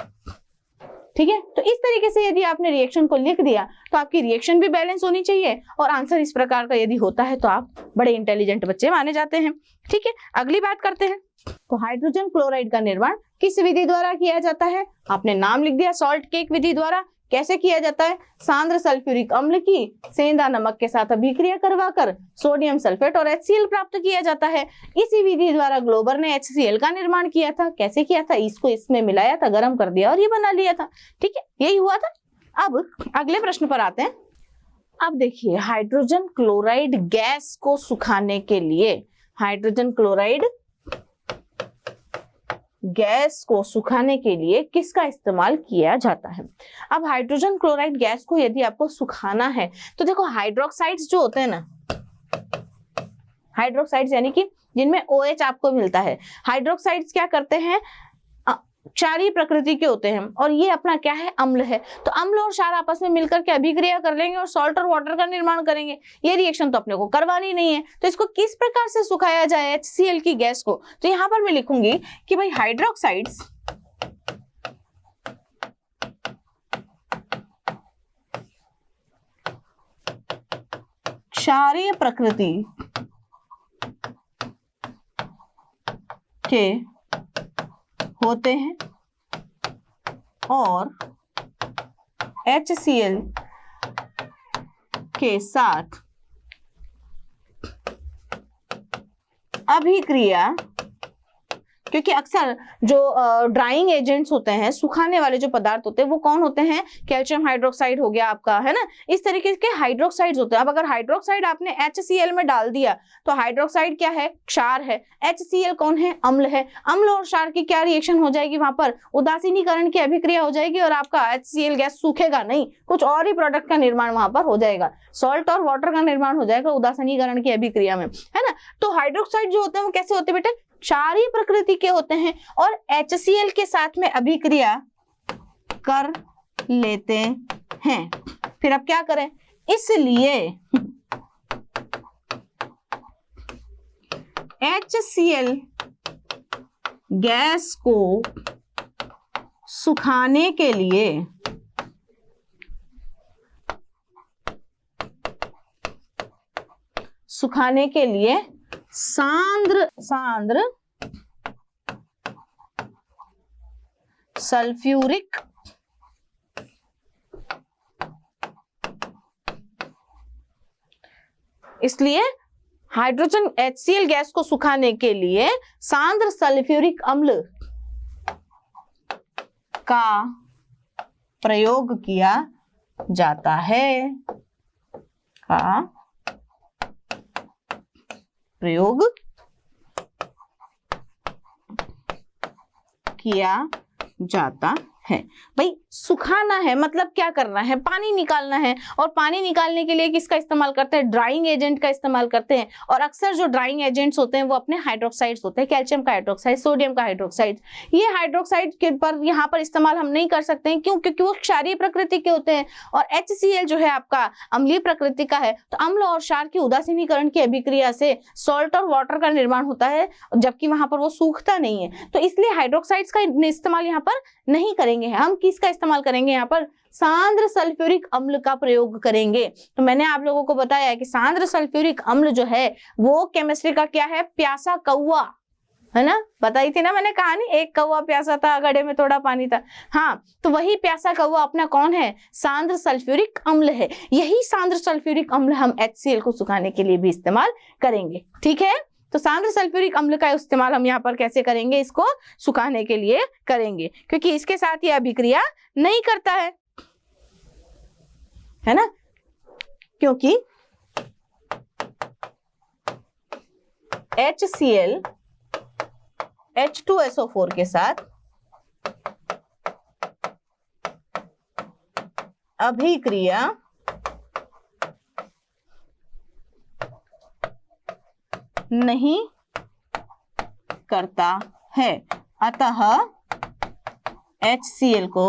ठीक है। तो इस तरीके से यदि आपने रिएक्शन को लिख दिया तो आपकी रिएक्शन भी बैलेंस होनी चाहिए और आंसर इस प्रकार का यदि होता है तो आप बड़े इंटेलिजेंट बच्चे माने जाते हैं, ठीक है। अगली बात करते हैं। तो हाइड्रोजन क्लोराइड का निर्माण किस विधि द्वारा किया जाता है। आपने नाम लिख दिया, सॉल्ट केक विधि द्वारा। कैसे किया जाता है, सांद्र सल्फ्यूरिक अम्ल की सेंधा नमक के साथ अभिक्रिया करवाकर सोडियम सल्फेट और HCl प्राप्त किया जाता है। इसी विधि द्वारा ग्लोबर ने HCl का निर्माण किया था। कैसे किया था, इसको इसमें मिलाया था, गर्म कर दिया और ये बना लिया था, ठीक है, यही हुआ था। अब अगले प्रश्न पर आते हैं। अब देखिए, हाइड्रोजन क्लोराइड गैस को सुखाने के लिए, हाइड्रोजन क्लोराइड गैस को सुखाने के लिए किसका इस्तेमाल किया जाता है? अब हाइड्रोजन क्लोराइड गैस को यदि आपको सुखाना है तो देखो हाइड्रोक्साइड्स जो होते हैं ना, हाइड्रोक्साइड्स यानी कि जिनमें OH आपको मिलता है, हाइड्रोक्साइड्स क्या करते हैं, क्षारीय प्रकृति के होते हैं और ये अपना क्या है, अम्ल है। तो अम्ल और क्षार आपस में मिलकर के अभिक्रिया कर लेंगे और सॉल्ट और वाटर का निर्माण करेंगे। ये रिएक्शन तो अपने को करवानी नहीं है, तो इसको किस प्रकार से सुखाया जाए HCl की गैस को? तो यहां पर मैं लिखूंगी कि भाई हाइड्रोक्साइड्स क्षारीय प्रकृति के होते हैं और HCl के साथ अभिक्रिया, क्योंकि अक्सर जो ड्राइंग एजेंट्स होते हैं, सुखाने वाले जो पदार्थ होते हैं, वो कौन होते हैं, कैल्शियम हाइड्रोक्साइड हो गया आपका, है ना, इस तरीके के हाइड्रोक्साइड्स होते हैं। अब अगर हाइड्रोक्साइड आपने HCl में डाल दिया तो हाइड्रोक्साइड क्या है, क्षार है, HCl कौन है, अम्ल है। अम्ल और क्षार की क्या रिएक्शन हो जाएगी, वहां पर उदासीनीकरण की अभिक्रिया हो जाएगी और आपका HCl गैस सूखेगा नहीं, कुछ और ही प्रोडक्ट का निर्माण वहां पर हो जाएगा, सॉल्ट और वाटर का निर्माण हो जाएगा उदासीनीकरण की अभिक्रिया में, है ना। तो हाइड्रोक्साइड जो होते हैं वो कैसे होते हैं बेटे, क्षारीय प्रकृति के होते हैं और HCl के साथ में अभिक्रिया कर लेते हैं। फिर अब क्या करें, इसलिए HCl गैस को सुखाने के लिए सांद्र सल्फ्यूरिक इसलिए हाइड्रोजन HCl गैस को सुखाने के लिए सांद्र सल्फ्यूरिक अम्ल का प्रयोग किया जाता है, प्रयोग किया जाता है। भाई सुखाना है मतलब क्या करना है, पानी निकालना है, और पानी निकालने के लिए किसका इस्तेमाल करते हैं, ड्राइंग एजेंट का इस्तेमाल करते हैं। और अक्सर जो ड्राइंग एजेंट्स होते हैं वो अपने हाइड्रोक्साइड्स होते हैं, कैल्शियम का हाइड्रोक्साइड, सोडियम का हाइड्रोक्साइड। ये हाइड्रोक्साइड के पर यहाँ पर इस्तेमाल हम नहीं कर सकते हैं, क्यों, क्योंकि वो क्षारीय प्रकृति के होते हैं और HCl जो है आपका अम्लीय प्रकृति का है। तो अम्ल और क्षार की उदासीनीकरण की अभिक्रिया से सॉल्ट और वाटर का निर्माण होता है, जबकि वहां पर वो सूखता नहीं है। तो इसलिए हाइड्रोक्साइड्स का इस्तेमाल यहाँ पर नहीं करेंगे, हम किसका इस्तेमाल करेंगे, यहाँ पर सांद्र सल्फ्यूरिक अम्ल का प्रयोग करेंगे। तो मैंने आप लोगों को बताया है कि सांद्र सल्फ्यूरिक अम्ल जो है वो केमिस्ट्री का क्या है, प्यासा कौवा, है ना, बताई थी ना मैंने कहानी, एक कौवा प्यासा था, घड़े में थोड़ा पानी था। हाँ, तो वही प्यासा कौवा अपना कौन है, सांद्र सल्फ्यूरिक अम्ल है। यही सांद्र सल्फ्यूरिक अम्ल हम HCl को सुखाने के लिए भी इस्तेमाल करेंगे, ठीक है। तो सांद्र सल्फ्यूरिक अम्ल का इस्तेमाल हम यहाँ पर कैसे करेंगे, इसको सुखाने के लिए करेंगे, क्योंकि इसके साथ ये अभिक्रिया नहीं करता है ना, क्योंकि HCl H2SO4 के साथ अभिक्रिया नहीं करता है, अतः HCl को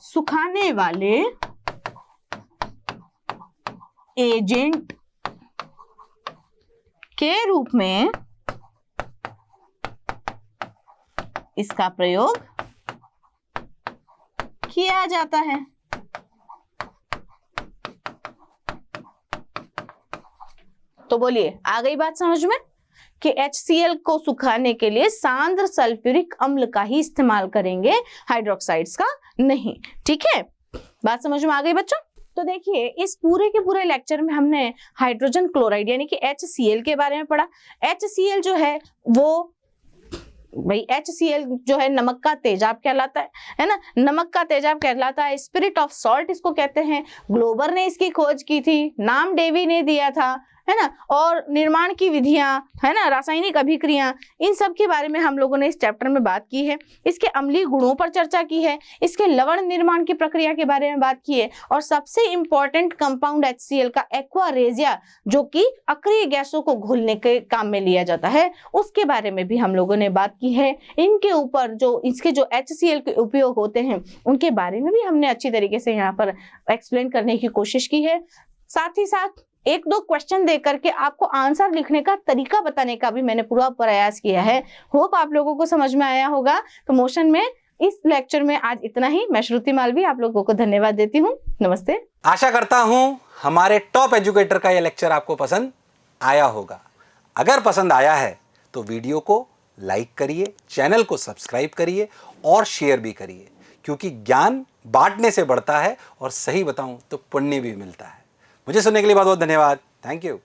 सुखाने वाले एजेंट के रूप में इसका प्रयोग किया जाता है। तो बोलिए, आ गई बात समझ में कि HCl को सुखाने के लिए सांद्र सल्फ्यूरिक अम्ल का ही इस्तेमाल करेंगे, हाइड्रोक्साइड्स का नहीं, ठीक है। बात समझ में आ गई बच्चों। तो देखिए, इस पूरे के पूरे लेक्चर में हमने हाइड्रोजन क्लोराइड यानी कि HCl के बारे में पढ़ा। HCl जो है वो भाई HCl जो है नमक का तेजाब कहलाता है ना, नमक का तेजाब कहलाता है, स्पिरिट ऑफ सॉल्ट इसको कहते हैं। ग्लोबर ने इसकी खोज की थी, नाम डेवी ने दिया था, है ना, और निर्माण की विधियां, है ना, रासायनिक अभिक्रिया, इन सब के बारे में हम लोगों ने इस चैप्टर में बात की है। इसके अम्लीय गुणों पर चर्चा की है, इसके लवण निर्माण की प्रक्रिया के बारे में बात की है, और सबसे इंपॉर्टेंट कंपाउंड HCl का एक्वारेजिया, जो कि अक्रिय गैसों को घोलने के काम में लिया जाता है, उसके बारे में भी हम लोगों ने बात की है। इनके ऊपर जो इसके जो HCl के उपयोग होते हैं उनके बारे में भी हमने अच्छी तरीके से यहाँ पर एक्सप्लेन करने की कोशिश की है। साथ ही साथ एक दो क्वेश्चन दे करके आपको आंसर लिखने का तरीका बताने का भी मैंने पूरा प्रयास किया है। होप आप लोगों को समझ में आया होगा। तो मोशन में इस लेक्चर में आज इतना ही। मैं श्रुति मालवी आप लोगों को धन्यवाद देती हूँ। नमस्ते। आशा करता हूं हमारे टॉप एजुकेटर का यह लेक्चर आपको पसंद आया होगा। अगर पसंद आया है तो वीडियो को लाइक करिए, चैनल को सब्सक्राइब करिए और शेयर भी करिए, क्योंकि ज्ञान बांटने से बढ़ता है और सही बताऊं तो पुण्य भी मिलता है। मुझे सुनने के लिए बहुत बहुत धन्यवाद। Thank you.